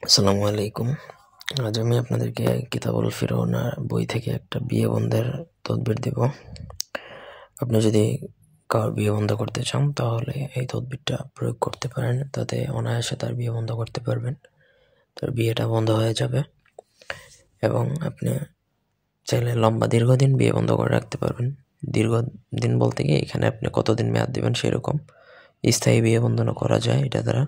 আসসালামু আলাইকুম। আজ আমি আপনাদেরকে কিতাবুল ফিরৌনা বই থেকে একটা বিয়ে বন্ধের তদবির দিব। আপনি যদি কারোর বিয়ে বন্ধ করতে চান তাহলে এই তদবিরটা প্রয়োগ করতে পারেন, তাতে অনায়াসে তার বিয়ে বন্ধ করতে পারবেন, তার বিয়েটা বন্ধ হয়ে যাবে এবং আপনি চাইলে দীর্ঘদিন বিয়ে বন্ধ করে রাখতে পারবেন। দীর্ঘদিন বলতে গিয়ে এখানে আপনি কতদিন মেয়াদ দিবেন সেরকম স্থায়ী বিয়ে বন্ধনও করা যায় এটা দ্বারা।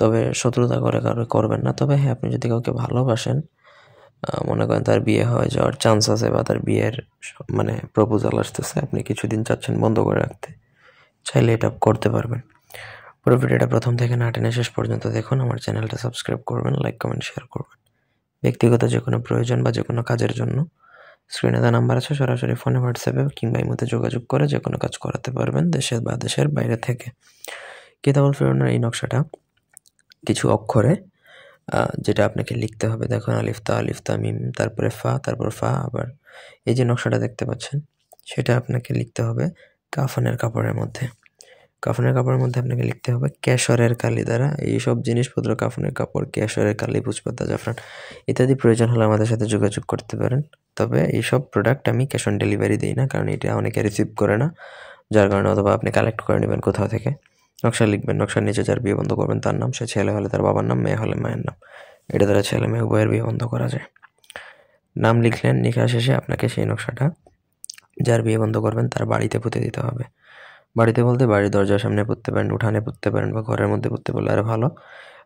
তবে শত্রুতা করে কারো করবেন না। তবে হ্যাঁ, আপনি যদি কাউকে ভালোবাসেন, মনে করেন তার বিয়ে হয়ে যাওয়ার চান্স আছে বা তার বিয়ের প্রপোজাল আসতেছে, আপনি কিছুদিন চাচ্ছেন বন্ধ করে রাখতে, চাইলে এটা করতে পারবেন। পুরো ভিডিওটা প্রথম থেকে না টেনে শেষ পর্যন্ত দেখুন। আমার চ্যানেলটা সাবস্ক্রাইব করবেন, লাইক কমেন্ট শেয়ার করবেন। ব্যক্তিগত যে কোনো প্রয়োজন বা যে কোনো কাজের জন্য স্ক্রিনে দেওয়া নাম্বার আছে, সরাসরি ফোনে, হোয়াটসঅ্যাপে কিংবা ইমোতে যোগাযোগ করে যে কোনো কাজ করাতে পারবেন, দেশে বা দেশের বাইরে থেকে। কিতাবুল ফিরৌনার এই নকশাটা কিছু অক্ষরে যেটা আপনাকে লিখতে হবে, দেখুন আলিফ তা মিম, তারপরে ফা, তারপর ফা, আবার এই যে নকশাটা দেখতে পাচ্ছেন সেটা আপনাকে লিখতে হবে কাফনের কাপড়ের মধ্যে। কাফনের কাপড়ের মধ্যে আপনাকে লিখতে হবে কেশরের কালি দ্বারা। এইসব জিনিসপত্র, কাফনের কাপড়, কেশরের কালি, ভোজপাতা, জাফরান ইত্যাদি প্রয়োজন হলে আমাদের সাথে যোগাযোগ করতে পারেন। তবে এইসব প্রোডাক্ট আমি ক্যাশ অন ডেলিভারি দিই না, কারণ এটা অনেকে রিসিভ করে না, যার কারণে অথবা আপনি কালেক্ট করে নেবেন কোথাও থেকে। নকশা লিখবেন, নকশার নিচে যার বিয়ে বন্ধ করবেন তার নাম, সে ছেলে হলে তার বাবার নাম, মেয়ে হলে মায়ের নাম। এটা দ্বারা ছেলে মেয়ে উভয়ের বিয়ে বন্ধ করা যায়। নাম লিখলেন, লেখা শেষে আপনাকে সেই নকশাটা যার বিয়ে বন্ধ করবেন তার বাড়িতে পুঁতে দিতে হবে। বাড়িতে বলতে বাড়ির দরজার সামনে পুঁততে পারেন, উঠানে পুঁততে পারেন বা ঘরের মধ্যে পুঁততে পারলে আরও ভালো।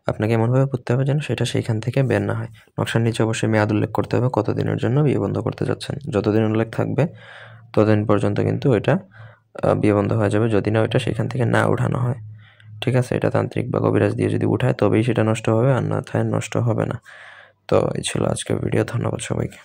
আপনাকে এমনভাবে পুঁততে হবে যেন সেটা সেইখান থেকে বের না হয়। নকশার নিচে অবশ্যই মেয়াদ উল্লেখ করতে হবে কতদিনের জন্য বিয়ে বন্ধ করতে যাচ্ছেন। যতদিন উল্লেখ থাকবে ততদিন পর্যন্ত কিন্তু ওইটা বিয়ে বন্ধ হয়ে যাবে, যদি না ওইটা সেখান থেকে না উঠানো হয়। ঠিক আছে, এটা তান্ত্রিক বা কবিরাজ দিয়ে যদি উঠায় তবেই সেটা নষ্ট হবে, আর না নষ্ট হবে না। তো এই ছিল আজকের ভিডিও। ধন্যবাদ সবাইকে।